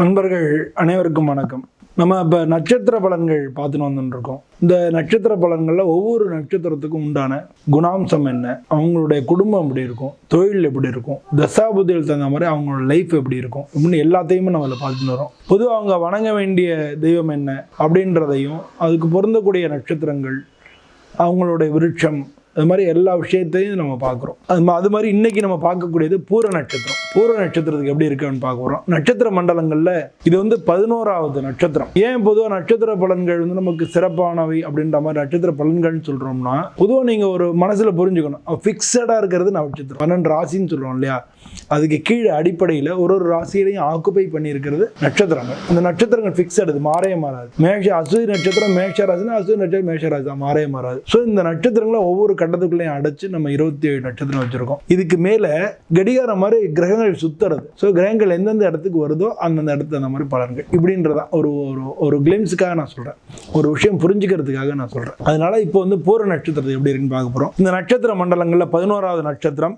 நண்பர்கள் அனைவருக்கும் வணக்கம். நம்ம இப்போ நட்சத்திர பலன்கள் பார்த்துன்னு வந்துருக்கோம். இந்த நட்சத்திர பலன்களில் ஒவ்வொரு நட்சத்திரத்துக்கும் உண்டான குணாம்சம் என்ன, அவங்களுடைய குடும்பம் எப்படி இருக்கும், தொழில் எப்படி இருக்கும், தசாபுதியில் தகுந்த மாதிரி அவங்களோட லைஃப் எப்படி இருக்கும் இப்படின்னு எல்லாத்தையுமே நம்ம அதில் பார்த்துட்டு வரோம். பொதுவாக அவங்க வணங்க வேண்டிய தெய்வம் என்ன அப்படின்றதையும், அதுக்கு பொருந்தக்கூடிய நட்சத்திரங்கள், அவங்களுடைய விருட்சம், அது மாதிரி எல்லா விஷயத்தையும் நம்ம பார்க்குறோம். அது மாதிரி இன்றைக்கி நம்ம பார்க்கக்கூடியது பூர நட்சத்திரம். பூர நட்சத்திரத்துக்கு எப்படி இருக்குன்னு பார்க்க போகிறோம். நட்சத்திர மண்டலங்களில் இது 11வது நட்சத்திரம். ஏன் பொதுவாக நட்சத்திர பலன்கள் நமக்கு சிறப்பானவை அப்படின்ற மாதிரி நட்சத்திர பலன்கள்னு சொல்கிறோம்னா, பொதுவாக நீங்கள் ஒரு மனசில் புரிஞ்சுக்கணும், ஃபிக்ஸடாக இருக்கிறது நட்சத்திரம். 12 ராசின்னு சொல்கிறோம் இல்லையா, அதுக்கு கீழே அடிப்படையில் ஒரு ராசியிலையும் ஆக்குப்பை பண்ணியிருக்கிறது நட்சத்திரங்கள். இந்த நட்சத்திரங்கள் ஃபிக்ஸட், இது மாறவே மாறாது. அஸ்வினி நட்சத்திரம் மேஷ ராசினா அஸ்வினி நட்சத்திரம் மேஷ ராசி தான், மாறவே மாறாது. ஸோ இந்த நட்சத்திரங்களை ஒவ்வொரு கட்டத்துக்குள்ளேயும் அடைச்சு நம்ம 27 நட்சத்திரம் வச்சிருக்கோம். இதுக்கு மேலே கடிகாரம் மாதிரி கிரகங்கள் சுத்துறது. ஸோ கிரகங்கள் எந்தெந்த இடத்துக்கு வருதோ அந்தந்த இடத்துல அந்த மாதிரி பலன்கள் இப்படின்றதான் ஒரு கிளிம்ஸுக்காக நான் சொல்கிறேன், ஒரு விஷயம் புரிஞ்சுக்கிறதுக்காக நான் சொல்கிறேன். அதனால இப்போ பூர நட்சத்திரத்தை எப்படி இருக்குன்னு பார்க்க போகிறோம். இந்த நட்சத்திர மண்டலங்களில் 11வது நட்சத்திரம்,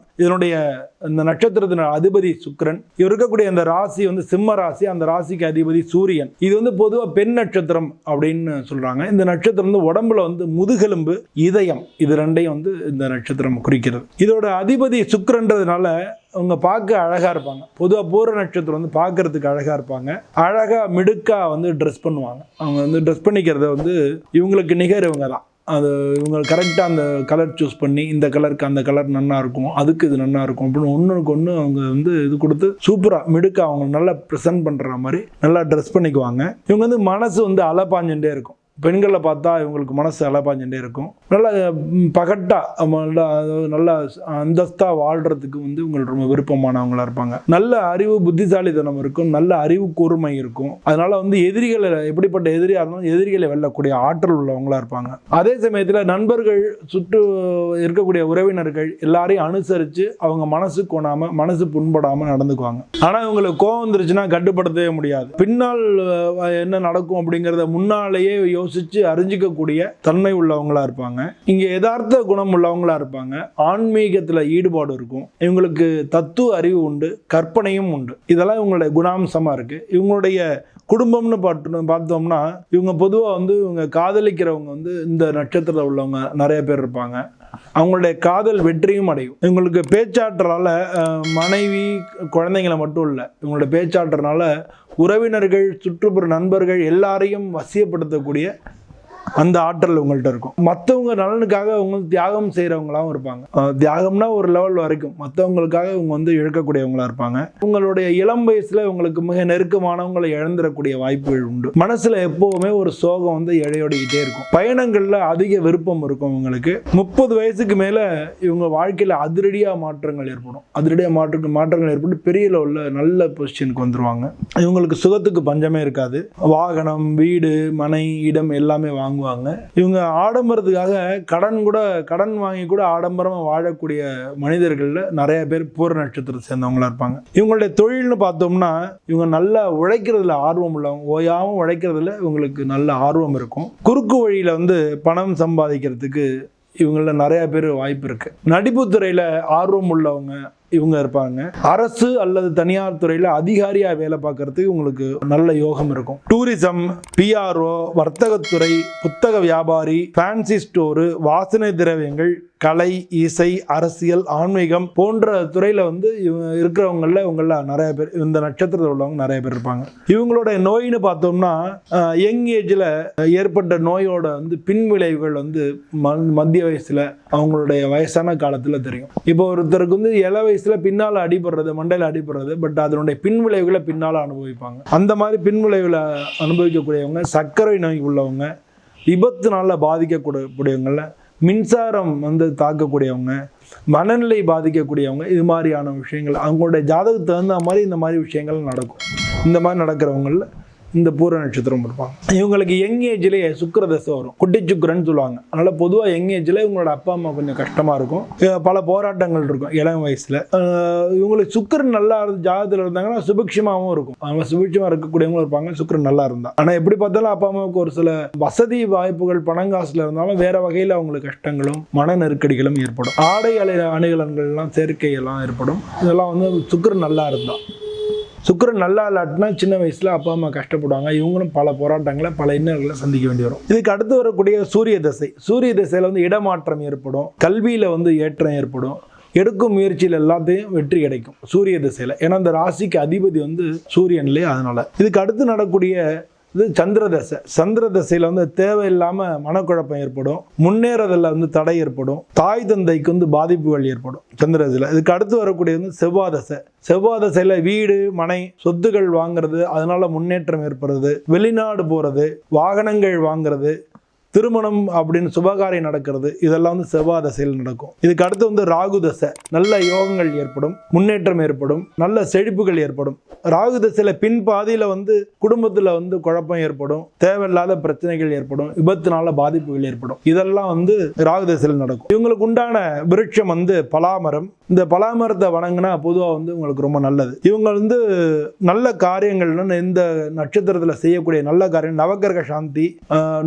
இந்த நட்சத்திரத்தின் அதிபதி சுக்கிரன். இவர் இருக்கக்கூடிய அந்த ராசி சிம்ம ராசி, அந்த ராசிக்கு அதிபதி சூரியன். இது பொதுவாக பெண் நட்சத்திரம் அப்படின்னு சொல்றாங்க. இந்த நட்சத்திரம் உடம்புல முதுகெலும்பு, இதயம், இது ரெண்டையும் இந்த நட்சத்திரம் குறிக்கிறது. இதோட அதிபதி சுக்கிரன்றதுனால அவங்க பார்க்க அழகா இருப்பாங்க. பொதுவாக பூர நட்சத்திரம் பார்க்கறதுக்கு அழகா இருப்பாங்க. அழகா மிடுக்கா ட்ரெஸ் பண்ணுவாங்க. அவங்க ட்ரெஸ் பண்ணிக்கிறத இவங்களுக்கு நிகர் இவங்க தான். அது இவங்க கரெக்டாக அந்த கலர் சூஸ் பண்ணி, இந்த கலருக்கு அந்த கலர் நல்லா இருக்கும், அதுக்கு இது நல்லா இருக்கும் அப்படின்னு ஒன்றுக்கு ஒன்று அவங்க இது கொடுத்து சூப்பராக மிடுக்க அவங்க நல்லா ப்ரெசென்ட் பண்ணுற மாதிரி நல்லா ட்ரெஸ் பண்ணிக்குவாங்க. இவங்க மனசு அலப்பாஞ்சுட்டே இருக்கும். பெண்களை பார்த்தா இவங்களுக்கு மனசு அலப்பாஞ்சுட்டே இருக்கும். நல்லா பகட்டாக நல்லா அந்தஸ்தாக வாழ்கிறதுக்கு இவங்களுக்கு ரொம்ப விருப்பமானவங்களாக இருப்பாங்க. நல்ல அறிவு, புத்திசாலித்தனம் இருக்கும், நல்ல அறிவு கூர்மை இருக்கும். அதனால எதிரிகளை, எப்படிப்பட்ட எதிரியாக இருந்தாலும் எதிரிகளை வெல்லக்கூடிய ஆற்றல் உள்ளவங்களாக இருப்பாங்க. அதே சமயத்தில் நண்பர்கள், சுற்று இருக்கக்கூடிய உறவினர்கள் எல்லாரையும் அனுசரித்து அவங்க மனசு கோணாமல், மனசு புண்படாமல் நடந்துக்குவாங்க. ஆனால் இவங்களுக்கு கோவம் வந்துருச்சுன்னா கட்டுப்படுத்தவே முடியாது. பின்னால் என்ன நடக்கும் அப்படிங்கிறத முன்னாலேயே யோசிச்சு அறிஞ்சிக்கக்கூடிய தன்மை உள்ளவங்களா இருப்பாங்க. இங்க யதார்த்த குணம் உள்ளவங்களா இருப்பாங்க. ஆன்மீகத்துல ஈடுபாடு இருக்கும். இவங்களுக்கு தத்துவ அறிவு உண்டு, கற்பனையும் உண்டு. இதெல்லாம் இவங்களுடைய குணாம்சமா இருக்கு. இவங்களுடைய குடும்பம்னு பார்த்தோம்னா, இவங்க பொதுவாக இவங்க காதலிக்கிறவங்க இந்த நட்சத்திரத்தில் உள்ளவங்க நிறைய பேர் இருப்பாங்க. அவங்களுடைய காதல் வெற்றியும் அடையும். இவங்களுக்கு பேச்சாற்றலால மனைவி, குழந்தைங்களை மட்டும் இல்லை, இவங்களுடைய பேச்சாற்றனால உறவினர்கள், சுற்றுப்புற நண்பர்கள் எல்லாரையும் வசியப்படுத்தக்கூடிய அந்த ஆற்றல் உங்கள்கிட்ட இருக்கும். மற்றவங்க நலனுக்காக அவங்க தியாகம் செய்கிறவங்களாகவும் இருப்பாங்க. தியாகம்னா ஒரு லெவல் வரைக்கும் மற்றவங்களுக்காக இவங்க இழக்கக்கூடியவங்களா இருப்பாங்க. உங்களுடைய இளம் வயசுல உங்களுக்கு மிக நெருக்கமானவங்களை இழந்துடக்கூடிய வாய்ப்புகள் உண்டு. மனசுல எப்பவுமே ஒரு சோகம் இழையோடிக்கிட்டே இருக்கும். பயணங்கள்ல அதிக விருப்பம் இருக்கும். இவங்களுக்கு 30 வயசுக்கு மேல இவங்க வாழ்க்கையில அதிரடியா மாற்றங்கள் ஏற்படும். அதிரடியா மாற்றங்கள் ஏற்பட்டு பெரிய லெவல்ல நல்ல பொசிஷனுக்கு வந்துருவாங்க. இவங்களுக்கு சுகத்துக்கு பஞ்சமே இருக்காது. வாகனம், வீடு, மனை, இடம் எல்லாமே வாங்குவாங்க. இவங்க ஆடம்பரத்துக்காக கடன் வாங்கி கூட ஆடம்பரமா வாழக்கூடிய மனிதர்கள்ல நிறைய பேர் பூர நட்சத்திரத்தை சேர்ந்தவங்களா இருப்பாங்க. இவங்களுடைய தொழில்னு பார்த்தோம்னா, இவங்க நல்லா உழைக்கிறதுல ஆர்வம் உள்ளவங்க. ஓயாம உழைக்கிறதுல இவங்களுக்கு நல்ல ஆர்வம் இருக்கும். குறுக்கு வழியில பணம் சம்பாதிக்கிறதுக்கு இவங்கள நிறைய பேர் வாய்ப்பு இருக்கு. நடிப்பு துறையில ஆர்வம் உள்ளவங்க இவங்க இருப்பாங்க. அரசு அல்லது தனியார் துறையில் அதிகாரியா வேலை பார்க்கறதுக்கு உங்களுக்கு நல்ல யோகம் இருக்கும். டூரிசம், PRO, வர்த்தகத்துறை, புத்தக வியாபாரி, ஃபேன்சி ஸ்டோரு, வாசனை திரவியங்கள், கலை, இசை, அரசியல், ஆன்மீகம் போன்ற துறையில இவங்க இருக்கிறவங்கள இவங்கள நிறைய பேர், இந்த நட்சத்திரத்தில் உள்ளவங்க நிறைய பேர் இருப்பாங்க. இவங்களோட நோயின்னு பார்த்தோம்னா, யங் ஏஜ்ல ஏற்பட்ட நோயோட பின்விளைவுகள் மத்திய வயசுல, அவங்களுடைய வயசான காலத்துல தெரியும். இப்போ ஒருத்தருக்கு இள வயசுல பின்னால அடிபடுறது, மண்டையில அடிபடுறது, பட் அதனுடைய பின்விளைவுகளை பின்னால அனுபவிப்பாங்க. அந்த மாதிரி பின்விளைவுகளை அனுபவிக்கக்கூடியவங்க, சர்க்கரை நோய் உள்ளவங்க, விபத்துனால பாதிக்கக்கூடியவங்கள, மின்சாரம் தாக்கக்கூடியவங்க, மனநிலை பாதிக்கக்கூடியவங்க, இது மாதிரியான விஷயங்கள் அவங்களுடைய ஜாதகத்துக்கு தகுந்த மாதிரி இந்த மாதிரி விஷயங்கள் நடக்கும். இந்த மாதிரி நடக்கிறவங்கள இந்த பூர நட்சத்திரம் இருப்பாங்க. இவங்களுக்கு யங் ஏஜ்லேயே சுக்கிர தசை வரும், குட்டி சுக்கிரன்னு சொல்லுவாங்க. அதனால பொதுவாக யங் ஏஜ்ல இவங்களோட அப்பா அம்மா கொஞ்சம் கஷ்டமா இருக்கும், பல போராட்டங்கள் இருக்கும் இளம் வயசுல. இவங்களுக்கு சுக்கிரன் நல்லா ஜாதகத்தில் இருந்தாங்கன்னா சுபிக்ஷமாகவும் இருக்கும். அவங்க சுபிக்ஷமா இருக்கக்கூடியவங்களும் இருப்பாங்க சுக்கிரன் நல்லா இருந்தா. ஆனா எப்படி பார்த்தாலும் அப்பா அம்மாவுக்கு ஒரு சில வசதி வாய்ப்புகள் பணங்காசுல இருந்தாலும் வேற வகையில் அவங்களுக்கு கஷ்டங்களும் மன நெருக்கடிகளும் ஏற்படும். ஆடை அணிகலன்கள்லாம் சேர்க்கையெல்லாம் ஏற்படும். இதெல்லாம் சுக்கிரன் நல்லா இருந்தா. சுக்கிரன் நல்லா இல்லாட்டினா சின்ன வயசில் அப்பா அம்மா கஷ்டப்படுவாங்க. இவங்களும் பல போராட்டங்களை பல இன்னல்களை சந்திக்க வேண்டி வரும். இதுக்கு அடுத்து வரக்கூடிய சூரிய தசை. சூரிய தசையில் வந்து இடமாற்றம் ஏற்படும், கல்வியில் வந்து ஏற்றம் ஏற்படும், எடுக்கும் முயற்சியில் எல்லாத்தையும் வெற்றி கிடைக்கும் சூரிய திசையில். ஏன்னா அந்த ராசிக்கு அதிபதி வந்து சூரியன்லேயே. அதனால இதுக்கு அடுத்து நடக்கூடிய இது சந்திர தசை. சந்திர தசையில் வந்து தேவையில்லாமல் மனக்குழப்பம் ஏற்படும், முன்னேறதில் வந்து தடை ஏற்படும், தாய் தந்தைக்கு வந்து பாதிப்புகள் ஏற்படும் சந்திர தசையில். இதுக்கு அடுத்து வரக்கூடியது வந்து செவ்வாய் தசை. செவ்வாய் தசையில் வீடு மனை சொத்துக்கள் வாங்குறது, அதனால முன்னேற்றம் ஏற்படுறது, வெளிநாடு போகிறது, வாகனங்கள் வாங்குறது, திருமணம் அப்படின்னு சுபகாரியம் நடக்கிறது, இதெல்லாம் வந்து செவ்வாய் தசையில் நடக்கும். இதுக்கு அடுத்து வந்து ராகு தசை. நல்ல யோகங்கள் ஏற்படும், முன்னேற்றம் ஏற்படும், நல்ல செழிப்புகள் ஏற்படும். ராகு தசையில் பின் பாதியில் வந்து குடும்பத்தில் வந்து குழப்பம் ஏற்படும், தேவையில்லாத பிரச்சனைகள் ஏற்படும், விபத்தினால பாதிப்புகள் ஏற்படும். இதெல்லாம் வந்து ராகு தசையில் நடக்கும். இவங்களுக்கு உண்டான விருட்சம் வந்து பலாமரம். இந்த பலாமரத்தை வணங்கினா பொதுவாக வந்து உங்களுக்கு ரொம்ப நல்லது. இவங்க வந்து நல்ல காரியங்கள்னு இந்த நட்சத்திரத்தில் செய்யக்கூடிய நல்ல காரியம் நவக்கிரக சாந்தி,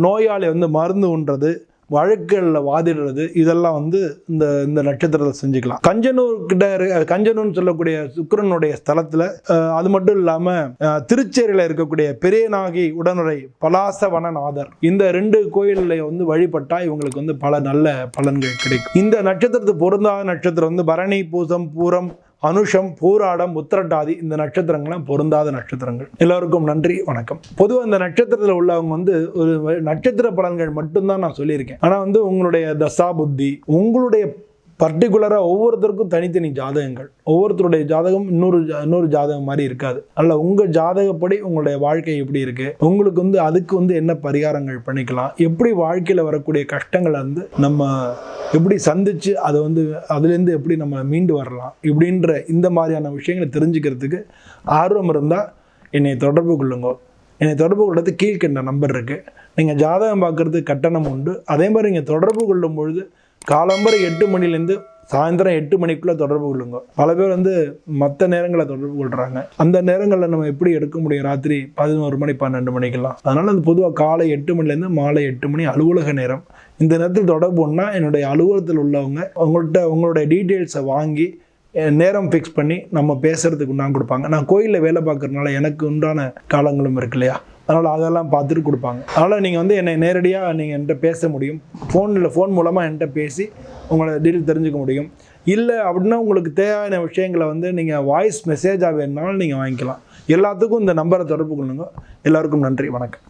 நோயாளி வந்து மருந்து உண்றது, வழக்குகளில் வாதிடுறது, இதெல்லாம் வந்து இந்த நட்சத்திரத்தை செஞ்சுக்கலாம். கஞ்சனூர் கிட்ட கஞ்சனூர்னு சொல்லக்கூடிய சுக்கிரனுடைய ஸ்தலத்தில், அது மட்டும் இல்லாமல் திருச்சேரியில் இருக்கக்கூடிய பெரியநாகி உடனுரை பலாசவனநாதர், இந்த 2 கோயிலில் வந்து வழிபட்டா இவங்களுக்கு வந்து பல நல்ல பலன்கள் கிடைக்கும். இந்த நட்சத்திரத்துக்கு பொருந்தாத நட்சத்திரம் வந்து பரணி, பூசம், பூரம், அனுஷம், பூராடம், உத்திரட்டாதி, இந்த நட்சத்திரங்கள்லாம் பொருந்தாத நட்சத்திரங்கள். எல்லோருக்கும் நன்றி, வணக்கம். பொதுவாக இந்த நட்சத்திரத்தில் உள்ளவங்க வந்து ஒரு நட்சத்திர பலன்கள் மட்டும்தான் நான் சொல்லியிருக்கேன். ஆனால் வந்து உங்களுடைய தசா புத்தி, உங்களுடைய பர்டிகுலராக ஒவ்வொருத்தருக்கும் தனித்தனி ஜாதகங்கள், ஒவ்வொருத்தருடைய ஜாதகம் இன்னொரு ஜாதகம் மாதிரி இருக்காது. அல்ல உங்கள் ஜாதகப்படி உங்களுடைய வாழ்க்கை எப்படி இருக்குது, உங்களுக்கு வந்து அதுக்கு வந்து என்ன பரிகாரங்கள் பண்ணிக்கலாம், எப்படி வாழ்க்கையில் வரக்கூடிய கஷ்டங்களை வந்து நம்ம எப்படி சந்தித்து அதை வந்து அதுலேருந்து எப்படி நம்ம மீண்டு வரலாம், இப்படின்ற இந்த மாதிரியான விஷயங்களை தெரிஞ்சுக்கிறதுக்கு ஆர்வம் இருந்தால் என்னை தொடர்பு கொள்ளுங்க. என்னை தொடர்பு கொள்வது கீழ்கண்ட நம்பர் இருக்குது. நீங்கள் ஜாதகம் பார்க்குறதுக்கு கட்டணம் உண்டு. அதே மாதிரி நீங்கள் தொடர்பு கொள்ளும் பொழுது காலம்பரை 8 மணிலேருந்து சாயந்தரம் 8 மணிக்குள்ளே தொடர்பு கொள்ளுங்க. பல பேர் வந்து மற்ற நேரங்களில் தொடர்பு கொள்கிறாங்க. அந்த நேரங்களில் நம்ம எப்படி எடுக்க முடியும்? ராத்திரி 11 மணி 12 மணிக்கெல்லாம். அதனால் அது பொதுவாக காலை 8 மணிலேருந்து மாலை 8 மணி அலுவலக நேரம். இந்த நேரத்தில் தொடர்பு ஒன்றா என்னுடைய அலுவலகத்தில் உள்ளவங்க உங்களுடைய டீட்டெயில்ஸை வாங்கி நேரம் ஃபிக்ஸ் பண்ணி நம்ம பேசுகிறதுக்கு உண்டான கொடுப்பாங்க. நான் கோயிலில் வேலை பார்க்குறதுனால எனக்கு உண்டான காலங்களும் இருக்கு இல்லையா, அதனால் அதெல்லாம் பார்த்துட்டு கொடுப்பாங்க. அதனால் நீங்கள் வந்து என்னை நேரடியாக நீங்கள் என்கிட்ட பேச முடியும். ஃபோன் மூலமாக என்கிட்ட பேசி உங்களோட டீட்டெயில் தெரிஞ்சுக்க முடியும். இல்லை அப்படின்னா உங்களுக்கு தேவையான விஷயங்களை வந்து நீங்கள் வாய்ஸ் மெசேஜாக வேணுனாலும் நீங்கள் வாங்கிக்கலாம். எல்லாத்துக்கும் இந்த நம்பரை தொடர்பு கொள்ளுங்க. எல்லாருக்கும் நன்றி, வணக்கம்.